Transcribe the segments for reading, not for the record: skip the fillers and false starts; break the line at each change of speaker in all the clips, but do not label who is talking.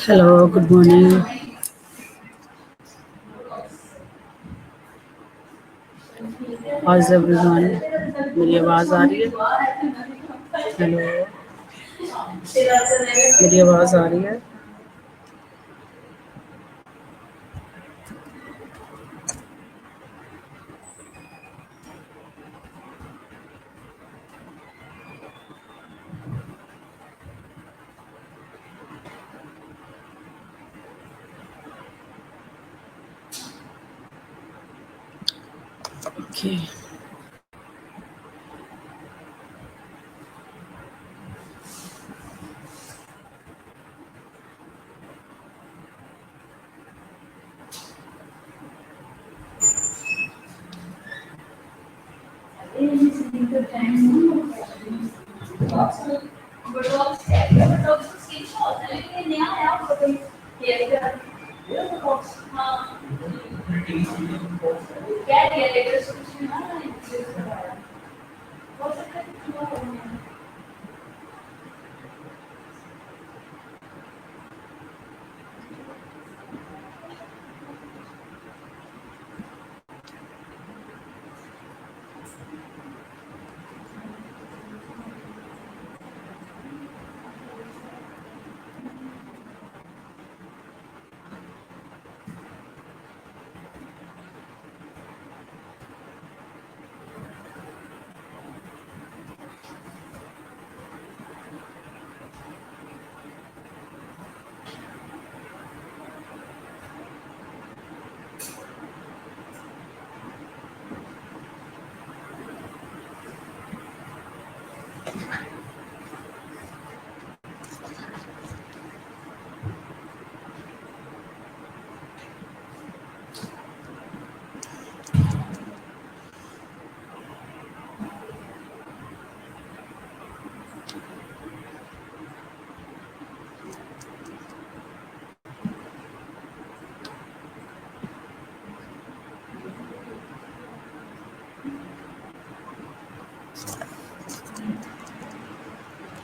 Hello, good morning. How's everyone? मेरी आवाज़ आ रही है? हेलो, मेरी आवाज़ आ रही है? Okay.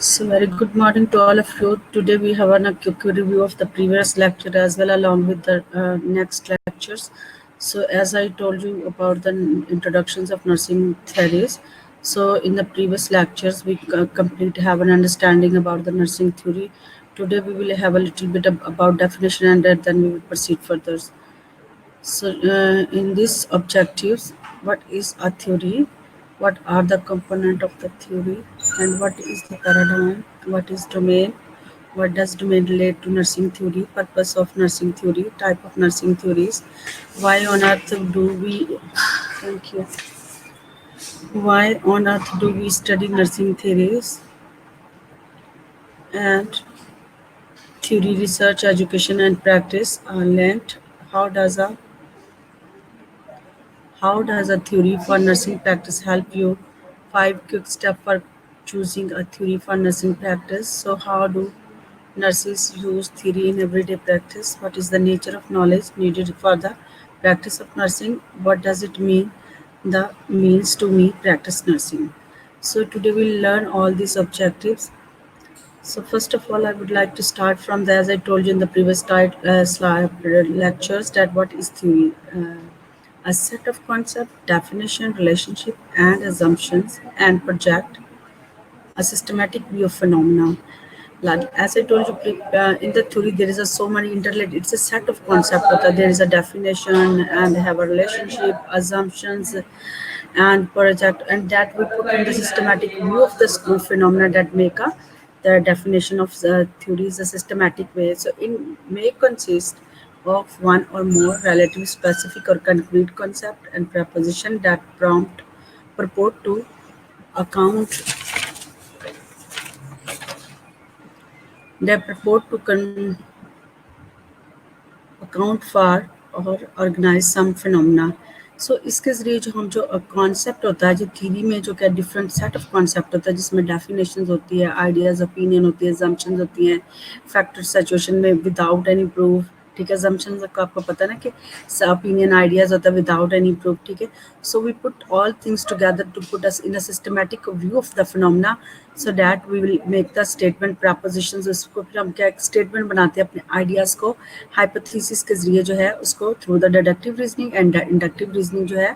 So very good morning to all of you. Today we have a quick review of the previous lecture as well along with the next lectures. So as I told you about the introductions of nursing theories. So in the previous lectures we complete have an understanding about the nursing theory. Today we will have a little bit about definition and then we will proceed further. So, in these objectives, what is a theory? What are the component of the theory? And what is the paradigm? What is domain? What does domain relate to nursing theory? Purpose of nursing theory? Type of nursing theories? Why on earth do we? Thank you. Why on earth do we study nursing theories? And theory, research, education, and practice are linked. How does a theory for nursing practice help you? 5 quick steps for choosing a theory for nursing practice. So, how do nurses use theory in everyday practice? What is the nature of knowledge needed for the practice of nursing? What does it mean? The means to me practice nursing. So, today we'll learn all these objectives. So first of all, I would like to start from the, as I told you in the previous slide lectures, that what is theory? A set of concept, definition, relationship, and assumptions, and project a systematic view of phenomena. Like, as I told you, in the theory there is a so many interrelated. It's a set of concepts. There is a definition and have a relationship, assumptions, and project, and that we put in the systematic view of the school phenomena that make a The definition of the theory is a systematic way. So it may consist of one or more relative, specific, or concrete concept and proposition that purport to account account for और organise सम phenomena. सो इसके ज़रिए जो हम जो concept होता है, जो theory में जो क्या डिफरेंट सेट ऑफ कॉन्सेप्ट होता है, जिसमें डेफिनेशंस होती है, आइडियाज़, ओपिनियन होती है, assumptions होती हैं, फैक्टर सिचुएशन में विदाउट एनी प्रूफ. ठीक है, assumptions का आपको पता है ना कि ओपिनियन आइडियाज़ होता है विदाउट एनी प्रूफ. ठीक है, so we put all things together to put us in a systematic view of the phenomena, so that we will make the statement propositions. उसको फिर हम क्या एक स्टेटमेंट बनाते हैं अपने आइडियाज़ को हाइपोथेसिस के जरिए जो है उसको through the deductive reasoning and inductive reasoning जो है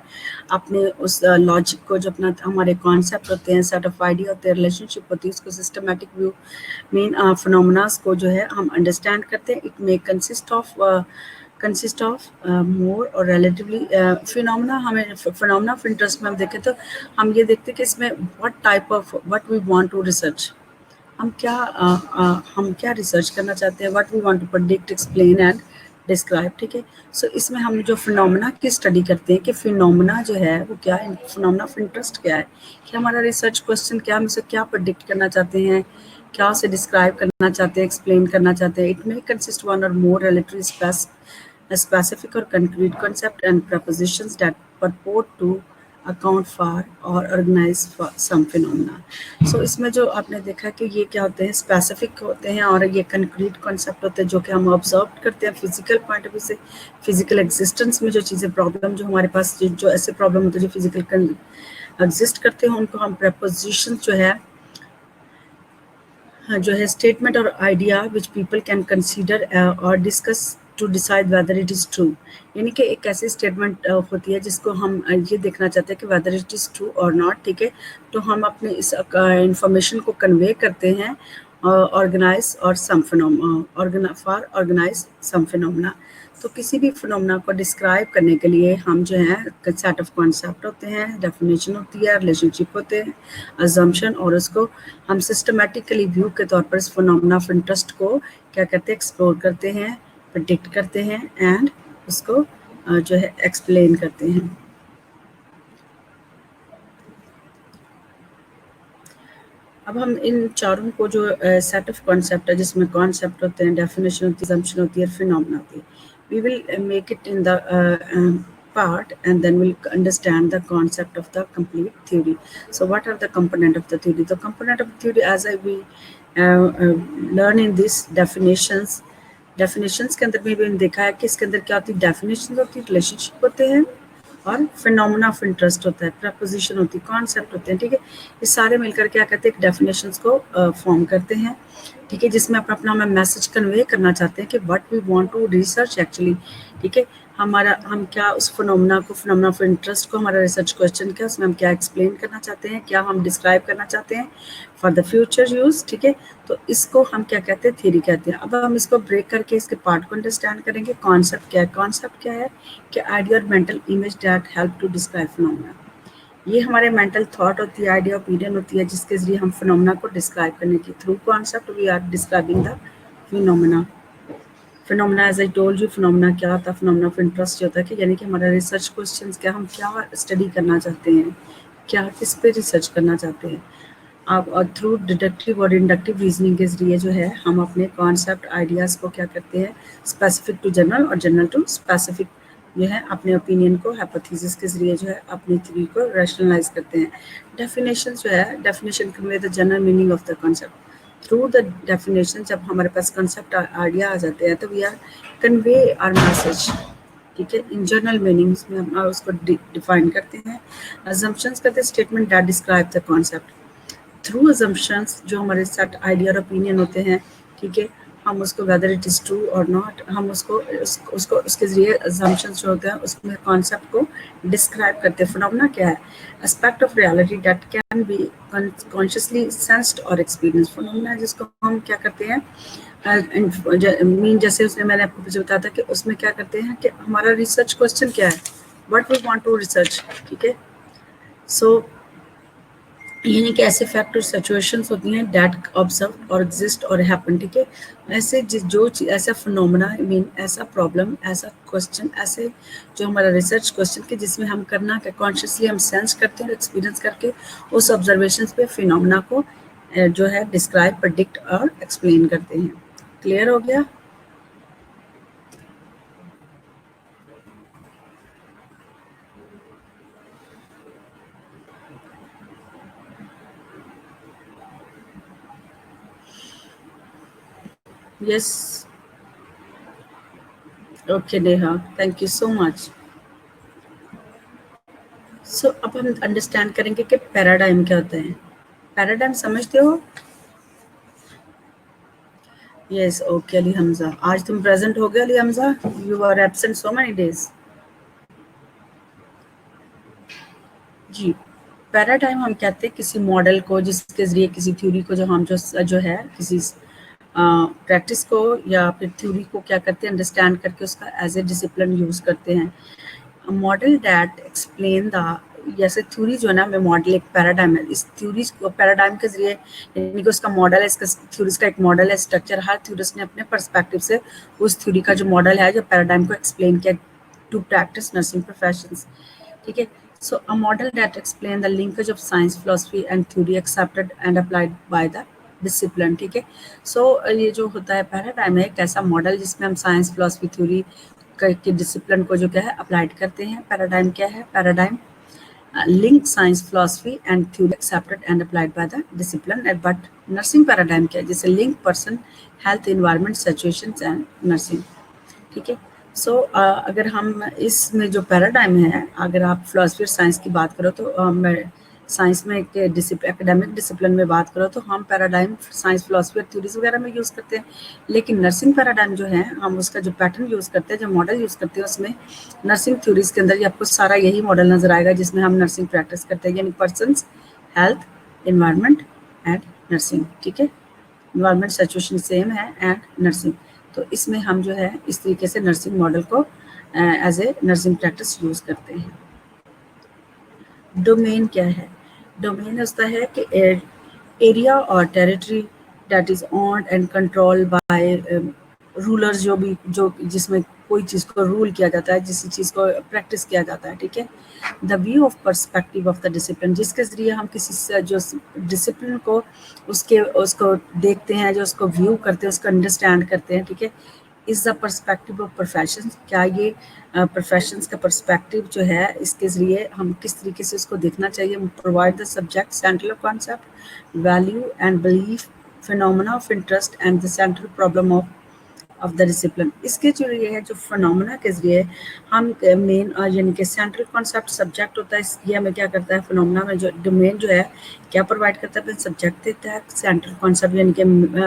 अपने उस लॉजिक को जो अपना हमारे कॉन्सेप्ट होते हैं, सेट ऑफ आइडिया होते हैं, रिलेशनशिप होती है, उसको सिस्टमैटिक व्यू मीन फिनोमेनास को जो है हम अंडरस्टैंड करते हैं. It may consist of more और रिलेटिवली फिनोमेना. हमें फिनोमेना ऑफ इंटरेस्ट में हम देखें तो हम ये देखते हैं कि इसमें what we want to research. हम क्या रिसर्च करना चाहते हैं, what we want to predict, explain and describe. ठीक है, सो इसमें हम जो फिनोमेना की स्टडी करते हैं कि फिनोमेना जो है वो क्या है, फिनोमेना ऑफ इंटरेस्ट क्या है, कि हमारा रिसर्च क्वेश्चन क्या, हम इसे क्या प्रेडिक्ट करना चाहते हैं, क्या उसे डिस्क्राइब करना चाहते हैं, एक्सप्लेन करना चाहते हैं. इट मे कंसिस्ट वन और मोर रिलेटरी specific or concrete concept and propositions that purport to account for or organize for some phenomena. So इसमें जो आपने देखा कि ये क्या होते हैं, स्पेसिफिक होते हैं और ये कंक्रीट कॉन्सेप्ट होते हैं जो कि हम ऑब्जर्व करते हैं फिजिकल पॉइंट ऑफ व्यू से. फिजिकल एग्जिस्टेंस में जो चीज़ें प्रॉब्लम जो हमारे पास जो ऐसे प्रॉब्लम होते हैं जो फिजिकल एग्जिस्ट करते हैं उनको हम प्रपोजिशन जो है स्टेटमेंट और idea which people can consider और discuss to decide whether it is true. यानी कि एक ऐसी स्टेटमेंट होती है जिसको हम ये देखना चाहते हैं कि वेदर इट इज़ ट्रू और नॉट. ठीक है, तो हम अपने इस इंफॉर्मेशन को कन्वे करते हैं ऑर्गेनाइज और सम फिनोमेना. तो किसी भी फिनोमेना को डिस्क्राइब करने के लिए हम जो है सेट ऑफ कॉन्सेप्ट होते हैं, डेफिनेशन होती है, रिलेशनशिप होते हैं, अजम्पशन, और उसको हम सिस्टमेटिकली व्यू के तौर पर इस फिनोमेना ऑफ इंटरेस्ट को क्या कहते हैं, एक्सप्लोर करते हैं, प्रेडिक्ट करते हैं एंड उसको जो है एक्सप्लेन करते हैं. अब हम इन चारों को जो सेट ऑफ कॉन्सेप्ट है जिसमें कॉन्सेप्ट होते हैं, डेफिनेशन होती है, assumption होती है, फिनोमेना होती है, we will make it in the part and then we'll understand the concept of the complete theory. So what are the component of the theory? The component of the theory as we learn in this definitions के अंदर भी मैंने देखा है कि इसके अंदर क्या होती है, डेफिनेशन होती है, रिलेशनशिप होते हैं और फिनोमेना ऑफ इंटरेस्ट होता है, प्रपोजिशन होती है, कॉन्सेप्ट होते हैं. ठीक है, ये सारे मिलकर क्या कहते हैं, एक डेफिनेशंस को फॉर्म करते हैं. ठीक है, जिसमें अपना हम मैसेज कन्वे करना चाहते हैं कि what we want to research actually. ठीक है, हम क्या उस फिनोमेना ऑफ इंटरेस्ट को, हमारा रिसर्च क्वेश्चन क्या, उसमें हम क्या एक्सप्लेन करना चाहते हैं, क्या हम डिस्क्राइब करना चाहते हैं फॉर द फ्यूचर यूज़. ठीक है, तो इसको हम क्या कहते हैं, थ्योरी कहते हैं. अब हम इसको ब्रेक करके इसके पार्ट को अंडरस्टैंड करेंगे. कॉन्सेप्ट क्या है, कॉन्सेप्ट क्या है कि आइडिया और mental image that help to describe phenomena. ये हमारे मेंटल थॉट होती है, आइडिया ओपिनियन होती है जिसके जरिए हम फिनोमेना को डिस्क्राइब करने की through concept we are describing the phenomena. Phenomena as I told you, phenomena क्या होता है, फिनोमेना ऑफ इंटरेस्ट होता है कि यानी कि हमारा रिसर्च क्वेश्चंस क्या, हम क्या स्टडी करना चाहते हैं, क्या किस पे रिसर्च करना चाहते हैं. आप थ्रू डिडक्टिव और इंडक्टिव रीजनिंग के जरिए जो है हम अपने कॉन्सेप्ट आइडियाज़ को क्या करते हैं, स्पेसिफिक टू जनरल और जनरल टू स्पेसिफिक जो है अपने ओपिनियन को हाइपोथेसिस के जरिए जो है अपनी थ्योरी को रैशनलाइज करते हैं. डेफिनेशन जो है, definition convey the general meaning of the concept. Through the definition जब हमारे पास कॉन्सेप्ट आइडिया आ जाते हैं तो we are convey our message. ठीक है, इन जनरल मीनिंग्स में हम उसको डिफाइन करते हैं. अजम्पशंस करते हैं, statement that describe the concept. Through assumptions जो हमारे सेट आइडिया और ओपिनियन होते हैं, ठीक है, हम उसको वेदर इट इज़ ट्रू और नॉट, हम उसको उसके जरिए अजम्पशंस जो होते हैं उसमें कॉन्सेप्ट को डिस्क्राइब करते हैं. फिनोमेना क्या है, aspect of reality that can be consciously sensed और एक्सपीरियंस. फिनोमेना जिसको हम क्या करते हैं, मीन जैसे उसने मैंने आपको पीछे बताया था कि उसमें क्या करते हैं कि हमारा रिसर्च क्वेश्चन क्या है, what we want to research. ठीक है, सो यानी कि ऐसे फैक्ट और सिचुएशंस होती हैं डेट ऑब्जर्व और एग्जिस्ट और हैपन, ठीक है। ऐसे ऐसा फिनोमेना, आई मीन ऐसा प्रॉब्लम, ऐसा क्वेश्चन, ऐसे जो हमारा रिसर्च क्वेश्चन के जिसमें हम करना क्या कॉन्शियसली हम सेंस करते हैं और एक्सपीरियंस करके उस ऑब्जर्वेशन पे फिनोमेना को जो है डिस्क्राइब, प्रेडिक्ट और एक्सप्लेन करते हैं। क्लियर हो गया? Yes. Okay Neha, thank you so much. So अब हम अंडरस्टैंड करेंगे कि पैराडाइम क्या होता है। पैराडाइम समझते हो? यस, ओके अली हमजा, आज तुम प्रेजेंट हो गए Ali Hamza, you are absent so many days. जी, पैराडाइम हम कहते हैं किसी मॉडल को जिसके ज़रिए किसी थ्योरी को जो हम जो है किसी प्रैक्टिस को या फिर थ्योरी को क्या करते हैं अंडरस्टैंड करके उसका एज ए डिसिप्लिन यूज़ करते हैं। मॉडल दैट एक्सप्लेन द, जैसे थ्योरी जो है ना, में मॉडल एक पैराडाइम है। इस थ्योरी को पैराडाइम के ज़रिए, यानी कि उसका मॉडल है, इसका थ्योरीज का एक मॉडल है, स्ट्रक्चर, हर थ्योरिस्ट ने अपने पर्सपेक्टिव से उस थ्योरी का जो मॉडल है, जो पैराडाइम को एक्सप्लेन किया टू प्रैक्टिस नर्सिंग प्रोफेशंस, ठीक है। So a model that explain the linkage of science, philosophy and theory accepted and applied by the discipline, ठीक है। So ये जो होता है पैराडाइम है एक ऐसा मॉडल जिसमें हम साइंस, फिलोसफी, थ्योरी के डिसिप्लिन को जो क्या है अप्लाइड करते हैं। पैराडाइम क्या है? Paradigm link science, philosophy and theory accepted and applied by the discipline. But nursing paradigm क्या है? जैसे link person, health, environment, situations and nursing, ठीक है। सो अगर हम इसमें जो पैराडाइम है, अगर आप फिलोसफी और साइंस की बात करो तो मैं साइंस में एक एकेडमिक डिसिप्लिन में बात करो तो हम पैराडाइम साइंस, फिलोसफी और थ्योरीज वगैरह में यूज़ करते हैं। लेकिन नर्सिंग पैराडाइम जो है हम उसका जो पैटर्न यूज़ करते हैं, जो मॉडल यूज़ करते हैं, उसमें नर्सिंग थ्योरीज के अंदर ही आपको सारा यही मॉडल नजर आएगा जिसमें हम नर्सिंग प्रैक्टिस करते हैं, यानी persons, health, environment and nursing, ठीक है। इन्वायरमेंट सिचुएशन सेम है एंड नर्सिंग। तो इसमें हम जो है इस तरीके से नर्सिंग मॉडल को as a nursing practice use करते हैं। डोमेन क्या है? डोमेन होता है कि एरिया और territory that is owned and control by rulers, जो भी जो जिसमें कोई चीज़ को रूल किया जाता है, जिस चीज़ को प्रैक्टिस किया जाता है, ठीक है। The view of perspective of the discipline, जिसके ज़रिए हम किसी से जो डिसिप्लिन को उसके उसको देखते हैं, जो उसको व्यू करते हैं, उसको अंडरस्टैंड करते हैं, ठीक है। Is the perspective of profession, क्या ये प्रोफेशंस का पर्सपेक्टिव जो है, इसके ज़रिए हम किस तरीके से उसको देखना चाहिए। Provide the subject central concept, value and belief, phenomena of interest and the central problem of the discipline. इसके जो ये है जो फिनोमेना के जरिए हम मेन यानी कि सेंट्रल कॉन्सेप्ट सब्जेक्ट होता है, ये हमें क्या करता है, फिनोमेना में जो डोमेन जो है क्या प्रोवाइड करता है, सब्जेक्ट देता है। सेंट्रल कॉन्सेप्ट यानी कि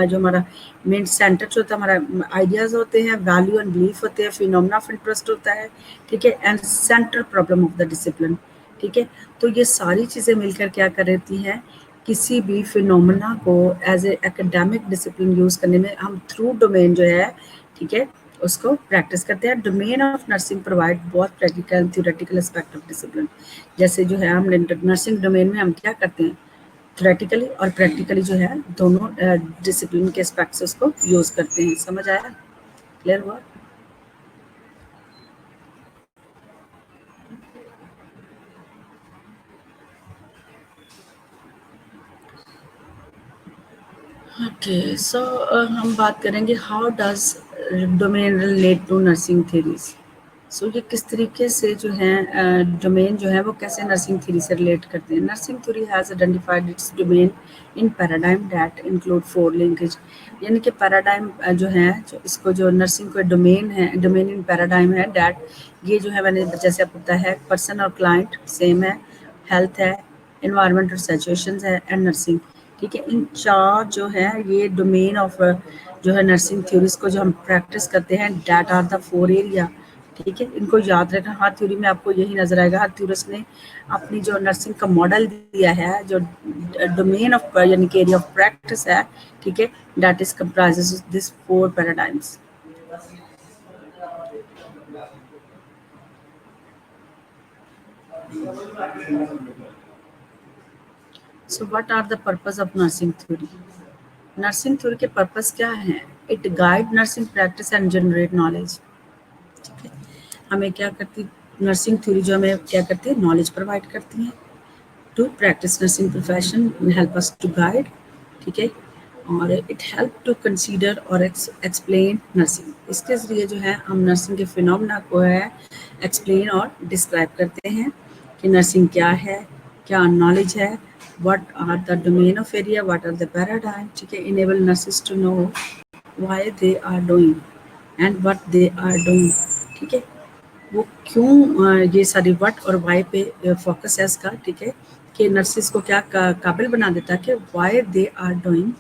जो हमारा मेन सेंटर जो होता है, हमारा आइडियाज़ होते हैं, वैल्यू एंड बिलीफ होते हैं, फिनोमेना ऑफ इंटरेस्ट होता है, ठीक है, and central problem of the discipline, ठीक है। तो ये सारी चीज़ें मिलकर क्या कर रहती हैं, किसी भी फिनोमेना को as a academic discipline use करने में हम थ्रू डोमेन जो है, ठीक है, उसको प्रैक्टिस करते हैं। डोमेन ऑफ नर्सिंग प्रोवाइड बहुत practical theoretical aspect of discipline. जैसे जो है हम नर्सिंग डोमेन में हम क्या करते हैं, थ्योरेटिकली और प्रैक्टिकली जो है दोनों डिसिप्लिन के एस्पेक्ट से उसको यूज़ करते हैं। समझ आया? क्लियर हुआ? ओके, सो हम बात करेंगे how does domain relate to nursing theories. So ये किस तरीके से जो है डोमेन जो है वो कैसे नर्सिंग थ्योरी से रिलेट करते हैं। Nursing theory has identified its domain in paradigm that include 4 linkage, यानी कि पैराडाइम जो है, जो इसको जो नर्सिंग का डोमेन है, डोमेन इन पैराडाइम है दैट, ये जो है मैंने जैसे आपको बताया है, पर्सन और क्लाइंट सेम है, हेल्थ है, इन्वायरमेंट और सिचुएशंस है एंड नर्सिंग, ठीक है। इन 4 जो है ये डोमेन ऑफ जो है नर्सिंग थ्योरीज को जो हम प्रैक्टिस करते हैं, दैट आर द 4 एरिया, ठीक है। इनको याद रखना, हर थ्योरी में आपको यही नजर आएगा, हर थ्योरिस्ट ने अपनी जो नर्सिंग का मॉडल दिया है, जो डोमेन ऑफ यानी कि एरिया ऑफ प्रैक्टिस है, ठीक है, that is comprises this 4 paradigms. So what are the purpose of nursing theory? Nursing theory के पर्पस क्या है? It guide nursing practice and generate knowledge. ठीक है, हमें क्या करती नर्सिंग थ्योरी जो हमें क्या करती है, नॉलेज प्रोवाइड करती है to practice nursing profession, help us to guide. ठीक है, और इट हेल्प टू कंसीडर और एक्सप्लेन नर्सिंग। इसके ज़रिए जो है हम नर्सिंग के फिनोमेना को है एक्सप्लेन और डिस्क्राइब करते हैं कि नर्सिंग क्या है, क्या नॉलेज है, what are the domain of area, what are the paradigm. ठीक है, enable nurses to know why they are doing and what they are doing. ठीक है, वो क्यों ये सारी व्हाट और वाई पे फोकस है इसका। ठीक है, कि नर्सिस को क्या काबिल बना देता है कि why they are doing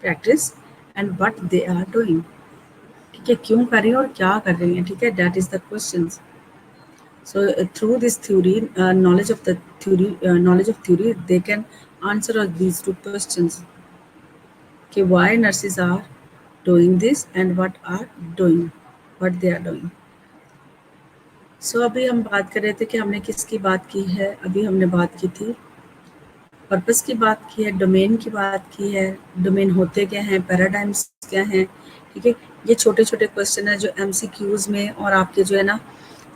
practice and what they are doing. ठीक है, क्यों कर रही है और क्या कर रही है। ठीक है, that is the question. So through this theory, knowledge of theory, they can answer us these two questions कि why nurses are doing this and what they are doing. सो अभी हम बात कर रहे थे कि हमने किसकी बात की है, अभी हमने बात की थी पर्पस की बात की है, डोमेन की बात की है, डोमेन होते क्या हैं, पैराडाइम्स क्या हैं। ठीक है, ये छोटे छोटे क्वेश्चन है जो एमसीक्यूज में और आपके जो है ना,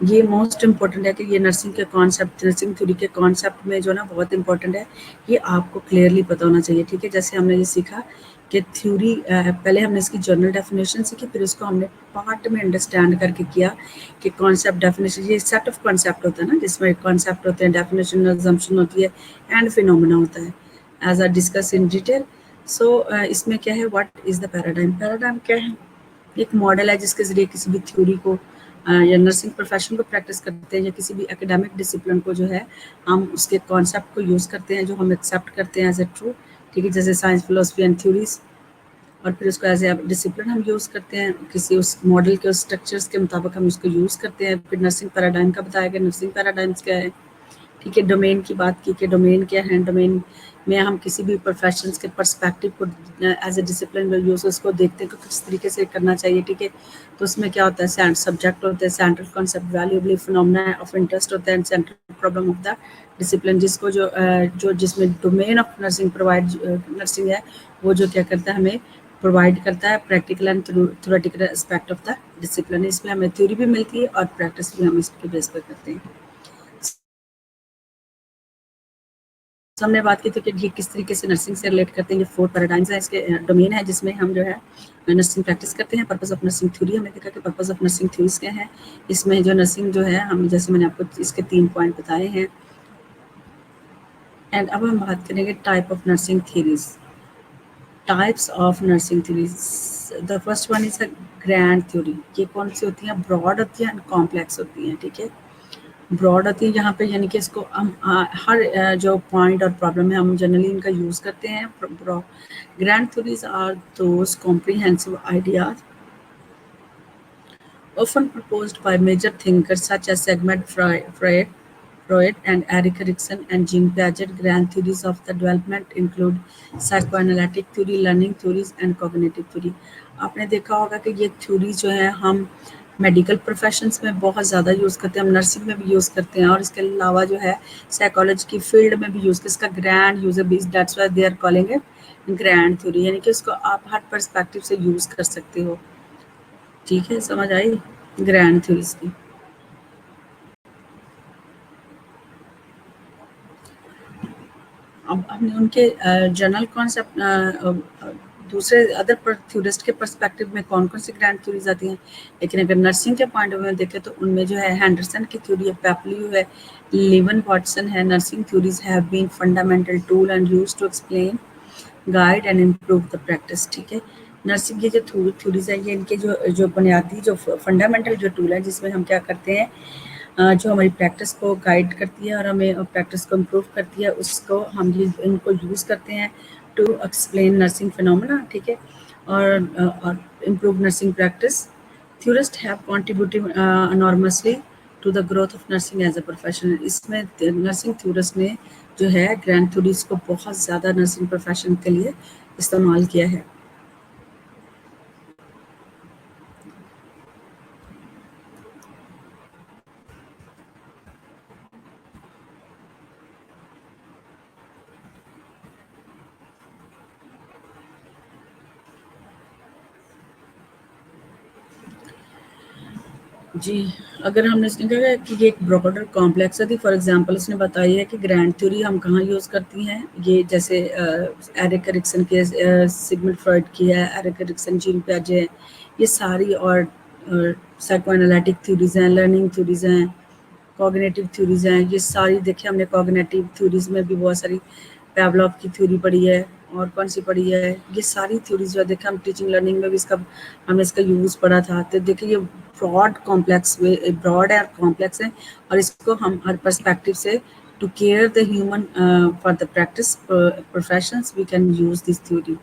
ये मोस्ट इम्पॉर्टेंट है कि ये नर्सिंग के कॉन्सेप्ट, नर्सिंग थ्योरी के कॉन्सेप्ट में जो ना बहुत इंपॉर्टेंट है, ये आपको क्लियरली पता होना चाहिए। ठीक है, जैसे हमने ये सीखा कि थ्योरी, पहले हमने इसकी जर्नल डेफिनेशन सीखी, फिर उसको हमने पार्ट में अंडरस्टैंड करके किया कि कॉन्सेप्ट डेफिनेशन, ये सेट ऑफ कॉन्सेप्ट होता है ना, जिसमें कॉन्सेप्ट होते हैं, डेफिनेशन, अजम्पशन होती है एंड फिनोमेना होता है, as I discuss in detail. So इसमें क्या है, what is the paradigm? Paradigm क्या है? एक मॉडल है जिसके ज़रिए किसी भी थ्योरी को या नर्सिंग प्रोफेशन को प्रैक्टिस करते हैं, या किसी भी एकेडमिक डिसिप्लिन को जो है हम उसके कॉन्सेप्ट को यूज़ करते हैं, जो हम एक्सेप्ट करते हैं एज ए ट्रू। ठीक है, जैसे साइंस, फिलोसफी एंड थ्योरीज, और फिर उसको एज ए डिसिप्लिन हम यूज़ करते हैं, किसी उस मॉडल के उस स्ट्रक्चर्स के मुताबिक हम उसको यूज़ करते हैं। फिर नर्सिंग पैराडाइम का बताया गया, नर्सिंग पैराडाइम्स क्या है। ठीक है, डोमेन की बात की कि डोमेन क्या है, डोमेन में हम किसी भी प्रोफेशंस के पर्सपेक्टिव को एज ए डिसिप्लिन यूज उसको देखते हैं कि किस तरीके से करना चाहिए। ठीक है, तो उसमें क्या होता है, सब्जेक्ट होते हैं, central concept, valuably phenomena of interest होता है, central problem of the discipline, जिसको जो जिसमें domain of nursing provide nursing है, वो जो क्या करता है, हमें प्रोवाइड करता है practical and theoretical aspect of the discipline. इसमें हमें थ्योरी भी मिलती है और प्रैक्टिस भी हम इसके बेस पर करते हैं। हमने बात की थी कि ये किस तरीके से नर्सिंग से रिलेट करते हैं। ये 4 पैराडाइम्स हैं, इसके डोमेन है जिसमें हम जो है नर्सिंग प्रैक्टिस करते हैं। पर्पस ऑफ नर्सिंग थ्योरी हमने देखा कि पर्पस ऑफ नर्सिंग थ्योरीज क्या है। इसमें जो नर्सिंग जो है, हम जैसे मैंने आपको इसके 3 पॉइंट बताए हैं। एंड अब हम बात करेंगे type of nursing theories. Types of nursing theories, the first one is a grand theory. ये कौन सी होती हैं? ब्रॉड होती हैं एंड कॉम्प्लेक्स होती हैं। ठीक है, ब्रॉड होती है यहाँ पे, यानी कि इसको हम हर जो पॉइंट और प्रॉब्लम है हम जनरली इनका यूज़ करते हैं। Grand theories are those comprehensive ideas often proposed by major thinkers such as Sigmund Freud and Erik Erikson and Jean Piaget. Grand theories of the development include psychoanalytic theory, learning theories and cognitive theory. आपने देखा होगा कि ये theories जो है हम medical professions में बहुत ज़्यादा यूज़ करते हैं, हम नर्सिंग में भी यूज़ करते हैं, और इसके अलावा जो है साइकोलॉजी की फील्ड में भी यूज़, इसका ग्रैंड यूज है, that's why they are calling it grand theory, यानी कि उसको आप हर पर्सपेक्टिव से यूज़ कर सकते हो। ठीक है, समझ आई ग्रैंड थ्योरीज की। अब हमने उनके जनरल कॉन्सेप्ट, दूसरे अदर थ्योरिस्ट के पर्सपेक्टिव में कौन कौन सी ग्रैंड थ्योरीज आती हैं, लेकिन अगर नर्सिंग के पॉइंट ऑफ व्यू में देखें तो उनमें जो है हैंडरसन की थ्योरी है, पेपल्यू है, लिवन वाटसन है। Nursing theories have been fundamental tool and use to explain, guide and improve the practice. ठीक है, नर्सिंग की जो थ्योरीज है, ये इनके जो जो बुनियादी जो फंडामेंटल जो टूल है, जिसमें हम क्या करते हैं, जो हमारी प्रैक्टिस को गाइड करती है और हमें प्रैक्टिस को इम्प्रूव करती है, उसको हम ये इनको यूज़ करते हैं टू एक्सप्लेन नर्सिंग फिनोमेना। ठीक है, और improve nursing practice. Theorist have contributed enormously to the growth of nursing as a profession. इसमें नर्सिंग थ्योरिस्ट ने जो है ग्रैंड थ्योरीज को बहुत ज़्यादा नर्सिंग प्रोफेशन के लिए इस्तेमाल किया है। जी, अगर हमने इसने कहा कि ये एक ब्रॉडर कॉम्प्लेक्स है, थी फॉर एग्जांपल उसने बताई है कि ग्रैंड थ्योरी हम कहाँ यूज़ करती हैं, ये जैसे एरिक एरिक्सन के सिगमंड फ्रॉइड की है, एरिक एरिक्सन, जीन पियाजे, ये सारी और साइकोएनालिटिक थ्योरीज हैं, लर्निंग थ्योरीज हैं, कॉग्निटिव थ्योरीज हैं, ये सारी देखिए हमने कॉग्निटिव थ्योरीज में भी बहुत सारी पैवलॉव की थ्योरी पढ़ी है, और कौन सी पढ़ी है, ये सारी थ्योरीज जो देखा हम टीचिंग लर्निंग में भी इसका हमने इसका यूज़ पढ़ा था। तो देखिए ये ब्रॉड है और कॉम्प्लेक्स है, और इसको हम हर पर्सपेक्टिव से to care the human for the practice professions we can use this theory.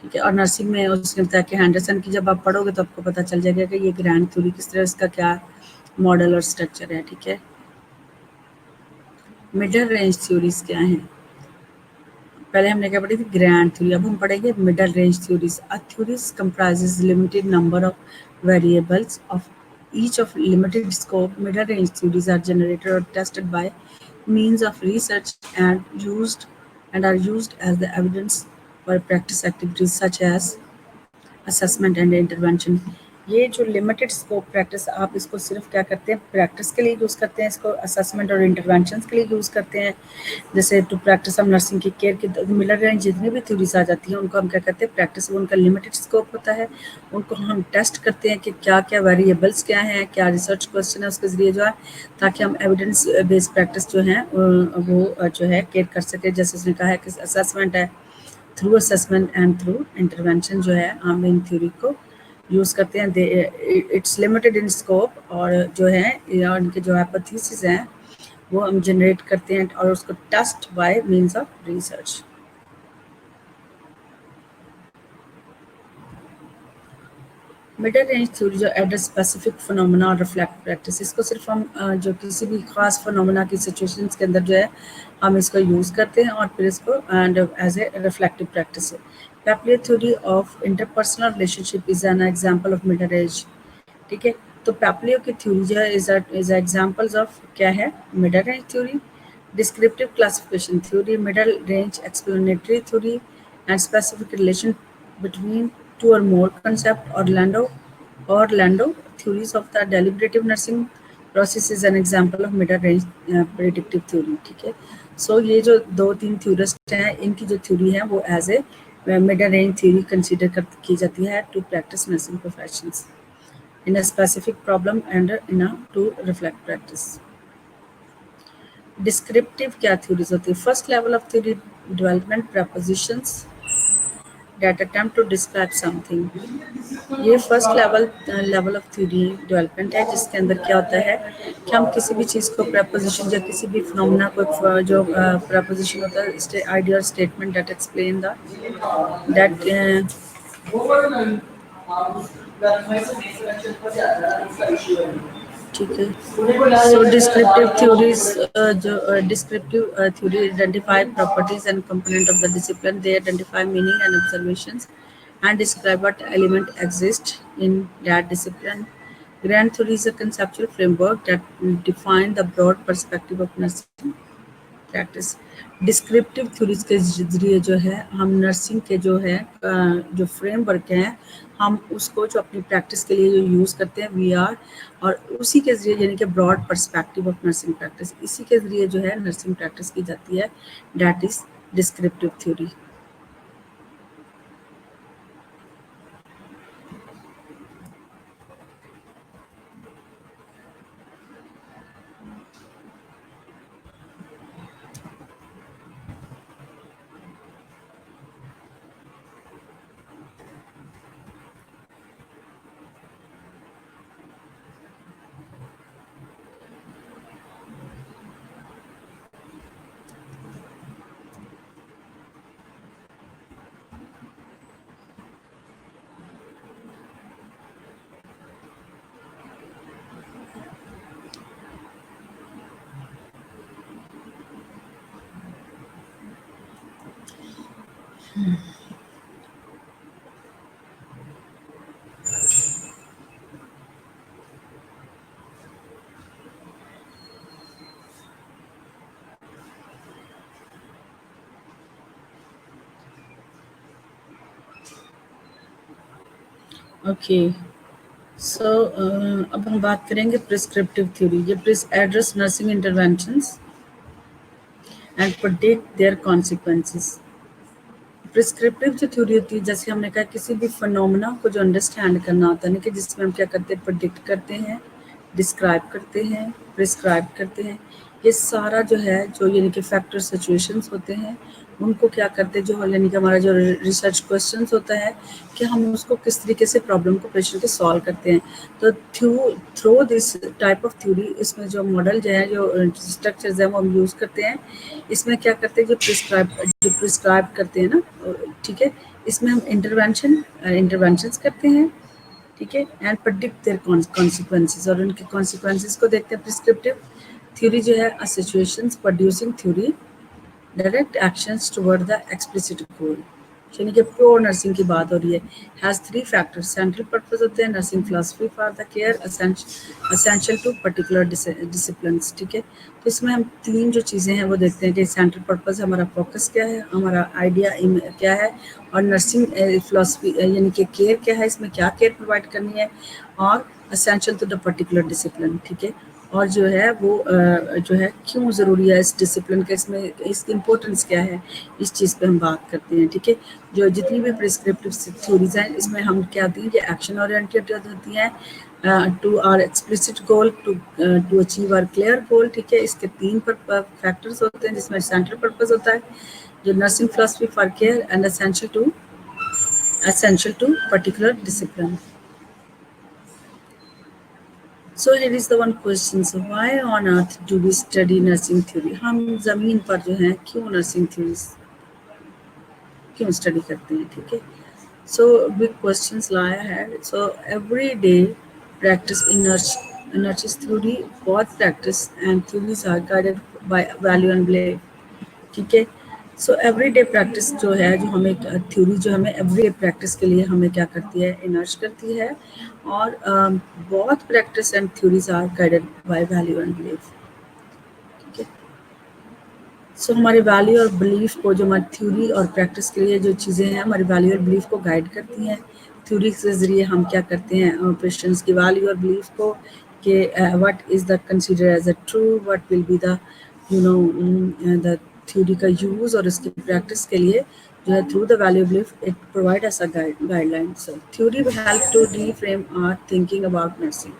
ठीक है, और नर्सिंग में उसने बताया कि हैंडरसन की जब आप पढ़ोगे तो आपको पता चल जाएगा कि ये ग्रैंड थ्योरी किस तरह, इसका क्या मॉडल और स्ट्रक्चर है। ठीक है, मिडल रेंज थ्योरीज क्या हैं? पहले हमने क्या पढ़ी थी? Grand theory. अब हम पढ़ेंगे middle range theories. A theories comprises limited number of variables of each of limited scope. Middle range theories are generated or tested by means of research and are used as the evidence for practice activities such as assessment and intervention. ये जो limited scope practice, आप इसको सिर्फ क्या करते हैं, practice के लिए यूज़ करते हैं, इसको असेसमेंट और इंटरवेंशन के लिए यूज़ करते हैं। जैसे टू प्रैक्टिस हम नर्सिंग की केयर की मिलर रेंज जितनी भी थ्योरीज आ जाती हैं उनको हम क्या करते हैं, प्रैक्टिस, उनका लिमिटेड स्कोप होता है, उनको हम टेस्ट करते हैं कि क्या क्या वेरिएबल्स क्या हैं, क्या रिसर्च क्वेश्चन है उसके ज़रिए जो है, ताकि हम एविडेंस बेस्ड प्रैक्टिस जो है वो जो है केयर कर सके। जैसे उसने कहा है कि असेसमेंट है, through assessment and through intervention जो है हम इन थ्योरी को यूज़ करते हैं। इट्स लिमिटेड इन स्कोप, और जो है या उनके जो हाइपोथेसिस हैं वो हम जनरेट करते हैं और उसको test by means of research. Middle range theory जो एड्रेस स्पेसिफिक फिनोमेना और रिफ्लेक्ट प्रैक्टिस, इसको सिर्फ हम जो किसी भी खास फिनोमेना की सिचुएशंस के अंदर जो है हम इसको यूज़ करते हैं, और फिर इसको and as a reflective practice है। Peplau theory of interpersonal relationship is an example of middle range. ठीक है, तो पेपलियो की थ्योरी जो है इज एग्जांपल्स ऑफ क्या है, middle range theory. Descriptive classification theory, middle range explanatory theory and specific relation between two or more concept. Orlando theories of the deliberative nursing process is an example of middle range predictive theory। ठीक है, सो ये जो दो तीन theorist हैं इनकी जो theory है वो as a middle range theory consider की जाती है to practice nursing professions in a specific problem and in a to reflect practice। Descriptive क्या थ्योरीज होती है? First level of theory development propositions that attempt to describe something। ये first level of theory development है जिसके अंदर क्या होता है कि हम किसी भी चीज़ को प्रपोजिशन या किसी भी फिनोमेना को जो प्रपोजिशन होता है आइडिया और statement that explain the that ठीक है। सो डिस्क्रिप्टिव थ्योरीज जो descriptive theory identify properties and component of the discipline, they identify meaning and observations and describe what element exist in that discipline। Grand theory is a conceptual framework that define the broad perspective of nursing practice. Descriptive theories के जरिए जो है हम nursing के जो है जो framework हैं हम उसको जो अपनी प्रैक्टिस के लिए जो यूज़ करते हैं वी आर, और उसी के ज़रिए यानी कि broad perspective of nursing practice, इसी के ज़रिए जो है नर्सिंग प्रैक्टिस की जाती है, that is descriptive theory. Okay, so अब हम बात करेंगे प्रिस्क्रिप्टिव थ्योरी। ये address nursing interventions and predict their consequences. Prescriptive जो थ्योरी होती है, जैसे हमने कहा, किसी भी फिनोमेना को जो अंडरस्टैंड करना होता है ना, कि जिसमें हम क्या करते हैं, प्रेडिक्ट करते हैं, डिस्क्राइब करते हैं, प्रिस्क्राइब करते हैं। ये सारा जो है, जो यानी कि फैक्टर सिचुएशंस होते हैं, उनको क्या करते हैं, जो यानी कि हमारा जो रिसर्च क्वेश्चंस होता है, कि हम उसको किस तरीके से प्रॉब्लम को पेशेंट के सॉल्व करते हैं। तो through this type of theory, इसमें जो मॉडल जो है, जो स्ट्रक्चर्स हैं, वो हम यूज़ करते हैं। इसमें क्या करते हैं, जो प्रिस्क्राइब करते हैं ना, ठीक है, इसमें हम इंटरवेंशंस करते हैं, ठीक है, एंड प्रेडिक्ट देयर कॉन्सिक्वेंसेस, और उनके कॉन्सिक्वेंसेस को देखते हैं। प्रिस्क्रिप्टिव थ्योरी जो है, a situations producing theory direct actions toward the explicit goal, यानी कि प्योर नर्सिंग की बात हो रही है। Has three factors, central purpose होते हैं, nursing philosophy for the care, essential to particular disciplines, ठीक है। तो इसमें हम तीन जो चीज़ें हैं वो देखते हैं, कि सेंट्रल पर्पस, हमारा फोकस क्या है, हमारा आइडिया क्या है, और नर्सिंग फिलोसफी यानी कि केयर क्या है, इसमें क्या केयर प्रोवाइड करनी है, और essential to the particular discipline, ठीक है। और जो है वो जो है क्यों ज़रूरी है इस डिसिप्लिन का, इसमें इसकी इम्पोर्टेंस क्या है, इस चीज़ पे हम बात करते हैं, ठीक है। जो जितनी भी प्रिस्क्रिप्टिव थ्योरीज हैं, इसमें हम क्या दी, ये एक्शन ओरिएंटेड होती हैं, to are explicit goal, to achieve are clear goal, ठीक है। इसके तीन फैक्टर्स होते हैं, जिसमें सेंट्रल पर्पस होता है, जो nursing philosophy for care, and essential to particular discipline. So here is the one question. So why on earth do we study nursing theory? हम ज़मीन पर जो है क्यों नर्सिंग थ्योरीज क्यों स्टडी करते हैं, ठीक है। सो बिग क्वेश्चंस लाया है। So every day practice in nursing theory, बहुत practice and theories are guided by value and belief, ठीक है। सो एवरीडे प्रैक्टिस जो है, जो हमें थ्योरी जो हमें एवरीडे प्रैक्टिस के लिए हमें क्या करती है, इनर्ज करती है। और बहुत practice and theories are guided by value and belief, ठीक है। सो हमारे वैल्यू और बिलीफ को, जो हमारी थ्योरी और प्रैक्टिस के लिए जो चीज़ें हैं, हमारे वैल्यू और बिलीफ को गाइड करती हैं। थ्योरी के ज़रिए हम क्या करते हैं, पेशेंट्स की वैल्यू और बिलीफ को, कि what is the consider as a true, what will be the you know the theory का यूज़, और इसकी प्रैक्टिस के लिए जो है, through the value belief it provides a guideline. So theory help to reframe our thinking about nursing.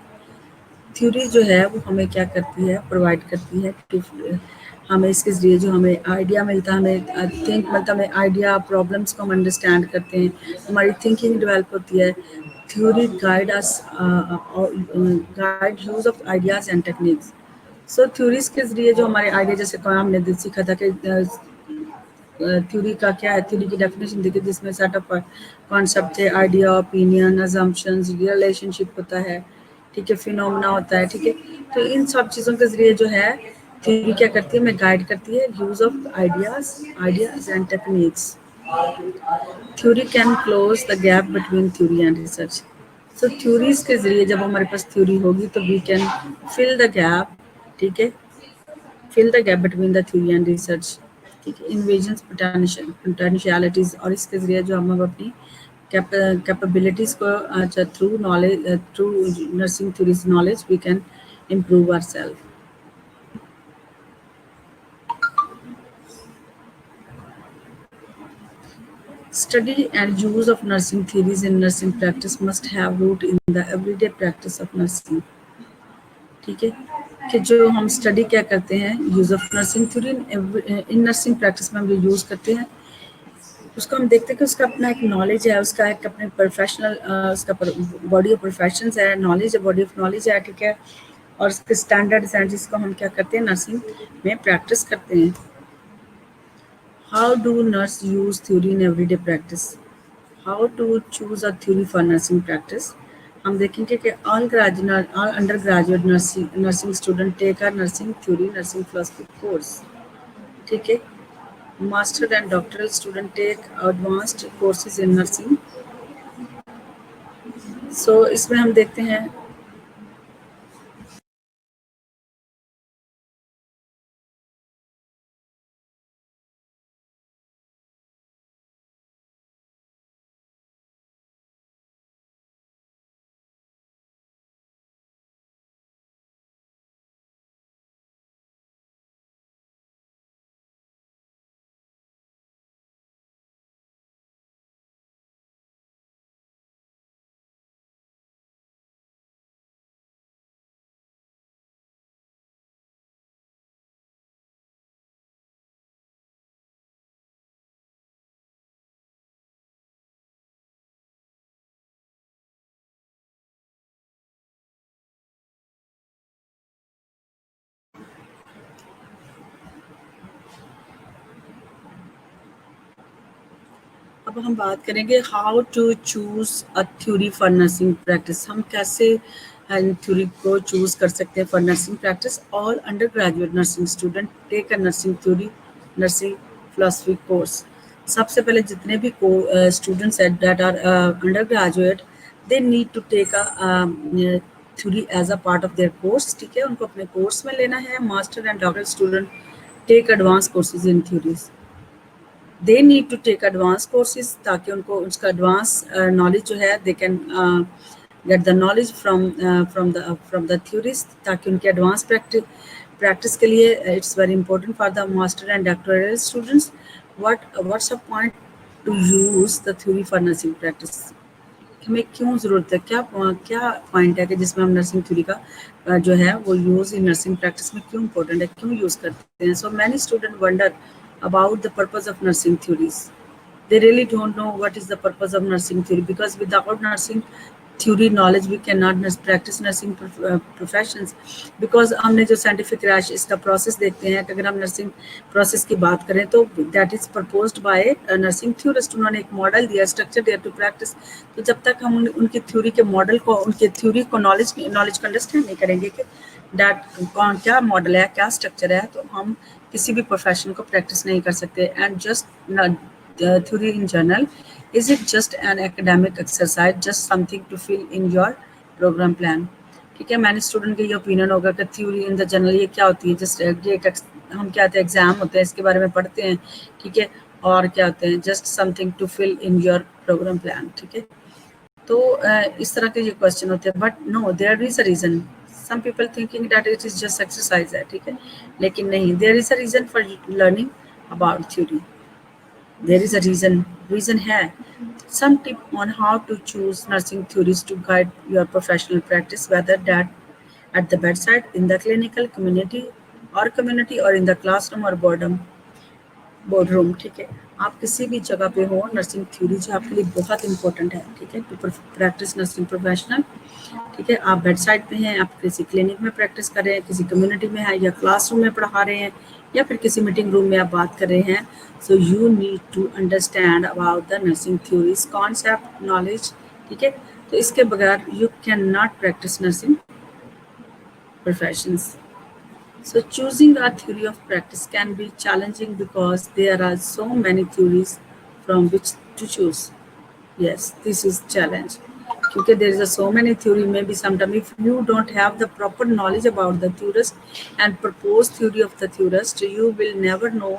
Theory जो है वो हमें क्या करती है, प्रोवाइड करती है कि हमें इसके ज़रिए जो हमें आइडिया मिलता है, हमें थिंक मिलता है, हमें आइडिया प्रॉब्लम्स को हम अंडरस्टैंड करते हैं, हमारी थिंकिंग डेवलप होती है। Theory guide us guide use of ideas and techniques. So theories के ज़रिए जो हमारे आइडिया, जैसे हमने सीखा था कि थ्योरी का क्या है, थ्योरी की डेफिनेशन देखिए, जिसमें सेट ऑफ कॉन्सेप्ट है, आइडिया, ओपिनियन, अजम्पशंस, रिलेशनशिप होता है, ठीक है, फिनोमेना होता है, ठीक है। तो इन सब चीज़ों के ज़रिए जो है, थ्योरी क्या करती है, हमें गाइड करती है, use of ideas and techniques. Theory can close the gap between theory and research. So theories के ज़रिए जब हमारे पास थ्योरी होगी, तो we can fill the gap, ठीक है, fill the gap between the theory and research, ठीक है, inventions, potentialities, और इसके ज़रिए जो हम अपनी कैपेबिलिटीज़ को through knowledge, through nursing theories knowledge, we can improve ourselves. Study and use of nursing theories in nursing practice must have root in the everyday practice of nursing, ठीक है। कि जो हम स्टडी क्या करते हैं, use of nursing theory in nursing practice में हम जो यूज़ करते हैं, उसको हम देखते हैं कि उसका अपना एक नॉलेज है, उसका एक अपने प्रोफेशनल, उसका बॉडी ऑफ प्रोफेशंस है, नॉलेज है, बॉडी ऑफ नॉलेज है, ठीक है। और उसके स्टैंडर्ड्स हैं, जिसको हम क्या करते हैं, नर्सिंग में प्रैक्टिस करते हैं। How do nurse use theory in everyday practice? How to choose a theory for nursing practice? हम देखेंगे कि all graduate, all undergraduate nursing student take a nursing theory, nursing philosophy course, ठीक है। Master and doctoral student take advanced courses in nursing. So इसमें हम देखते हैं अब हम बात करेंगे how to choose a theory for nursing practice. हम कैसे थ्योरी को चूज़ कर सकते हैं for nursing practice. All undergraduate nursing student take a nursing theory nursing philosophy course. सबसे पहले जितने भी स्टूडेंट्स हैं that are undergraduate, they need to take a theory as a part of their course. ठीक है, उनको अपने course में लेना है। Master and doctor student take advance courses in theories. They need to take advance courses ताकि उनको उसका एडवांस नॉलेज जो है they can get the knowledge from the theories, ताकि उनके एडवांस प्रैक्टिस के लिए it's very important for the master and doctoral students. What's a point two use the theory for nursing practice. हमें क्यों ज़रूरत है, क्या क्या पॉइंट है कि जिसमें हम नर्सिंग थ्योरी का जो है वो यूज़ इन नर्सिंग प्रैक्टिस में क्यों इंपॉर्टेंट है, क्यों यूज़ करते हैं। So many student wonder about the purpose of nursing theories. They really don't know what is the purpose of nursing theory, because without nursing theory knowledge we cannot practice nursing professions. Because हमने जो scientific rash इसका process देखते हैं, अगर हम nursing process की बात करें तो that is proposed by nursing theorist। उन्होंने एक मॉडल दिया, स्ट्रक्चर दिया टू प्रैक्टिस। तो जब तक हम उनकी थ्योरी के मॉडल को, उनके थ्योरी को नॉलेज को अंडरस्टैंड नहीं करेंगे कि डैट कौन क्या मॉडल है, क्या स्ट्रक्चर है, तो हम किसी भी प्रोफेशन को प्रैक्टिस नहीं कर सकते। And just theory in general, is it just an academic exercise, just something to fill in your program plan? ठीक है, मैंने स्टूडेंट का ये ओपिनियन होगा कि थ्योरी इन द जनरल ये क्या होती है, जस्ट ये हम क्या होते हैं, एग्जाम होते हैं, इसके बारे में पढ़ते हैं। ठीक है, और क्या होते हैं, just something to fill in your program plan. ठीक है, तो इस तरह के ये क्वेश्चन होते हैं। But no, there is a reason. Some people thinking that it is just exercise है। ठीक है, लेकिन नहीं, there is a reason for learning about theory. There is a reason है। Some tip on how to choose nursing theories to guide your professional practice, whether that at the bedside, in the clinical community, or in the classroom or board room. ठीक है, आप किसी भी जगह पे हो, nursing theory जो आपके लिए बहुत इंपॉर्टेंट है। ठीक है, टू प्रैक्टिस नर्सिंग प्रोफेशनल। ठीक है, आप बेड साइड पे हैं, आप किसी क्लिनिक में प्रैक्टिस कर रहे हैं, किसी कम्युनिटी में है, या क्लासरूम में पढ़ा रहे हैं, या फिर किसी मीटिंग रूम में आप बात कर रहे हैं। So you need to understand about the nursing theories concept knowledge. ठीक है, तो इसके बगैर you can not practice nursing professions. So choosing a theory of practice can be challenging because there are so many theories from which to choose. Yes, this is challenge. क्योंकि there is a so many theory, maybe sometime if you don't have the proper knowledge about the theorist and proposed theory of the theorist, you will never know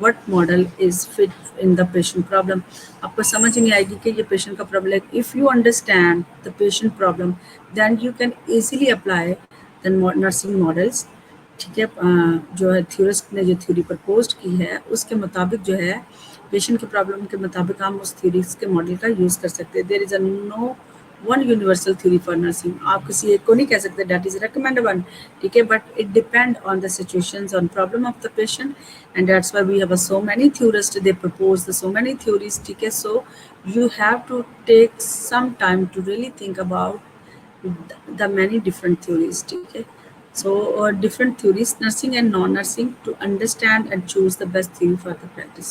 what model is fit in the patient problem. आपको समझ नहीं आएगी कि ये patient का problem है। If you understand the patient problem, then you can easily apply the nursing models। ठीक है, जो है थ्योरिस्ट ने जो थ्योरी प्रपोज की है उसके मुताबिक जो है पेशेंट के प्रॉब्लम के मुताबिक हम उस थ्योरीज के मॉडल का यूज़ कर सकते हैं। There is a no one universal theory for nursing. आप किसी एक को नहीं कह सकते दैट इज़ रिकमेंड वन। ठीक है, but it depend on the situations, on problem of the patient, and that's why we have so many theorist, they propose the so many theories. ठीक है, so you have to take some time to really think about the many different theories. ठीक है, so different theories, nursing and non-nursing, to understand and choose the best theory for the practice.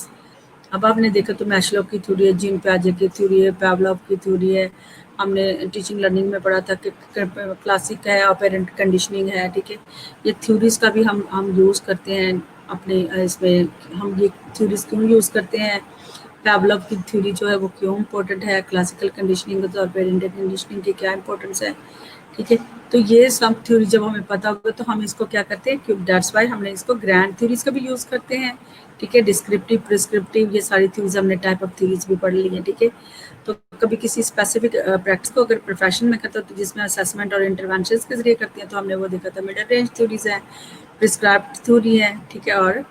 अब आपने देखा तो Maslow की theory है, gene प्याजे की theory है, पैवलव की थ्योरी है। हमने टीचिंग लर्निंग में पढ़ा था कि क्लासिक है, ऑपरेंट कंडीशनिंग है। ठीक है, ये थ्योरीज का भी हम यूज़ करते हैं अपने इसमें। हम ये थ्योरीज क्यों यूज़ करते हैं, पैवलव की थ्योरी जो है वो क्यों इम्पोर्टेंट है, क्लासिकल कंडीशनिंग और ऑपरेंट कंडीशनिंग की क्या इंपॉर्टेंस है। ठीक है, तो ये सब थ्योरी जब हमें पता होगा तो हम इसको क्या करते हैं, क्यों दैट्स वाई हमने इसको ग्रैंड थ्योरीज का भी यूज़ करते हैं। ठीक है, डिस्क्रिप्टिव प्रिस्क्रिप्टिव ये सारी थ्योरीज हमने टाइप ऑफ थ्योरीज भी पढ़ ली हैं। ठीक है, तो कभी किसी स्पेसिफिक प्रैक्टिस को अगर प्रोफेशन में करते हो तो जिसमें असेसमेंट और इंटरवेंशन के जरिए करते हैं, तो हमने वो देखा था मिडल रेंज थ्योरीज है, प्रिस्क्राइब्ड थ्योरी है। ठीक है, और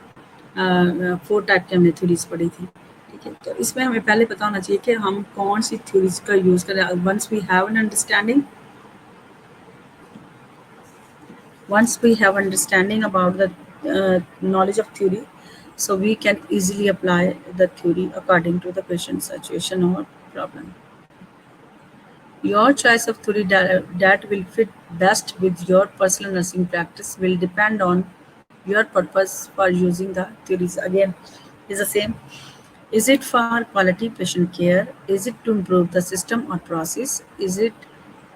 4 टाइप की हमने थ्योरीज पढ़ी थी। ठीक है, तो इसमें हमें पहले पता होना चाहिए कि हम कौन सी थ्योरीज का यूज़ करें। Once we have an understanding, once we have understanding about the knowledge of theory, so we can easily apply the theory according to the patient's situation or problem. Your choice of theory that will fit best with your personal nursing practice will depend on your purpose for using the theories. Again, is the same. Is it for quality patient care? Is it to improve the system or process? Is it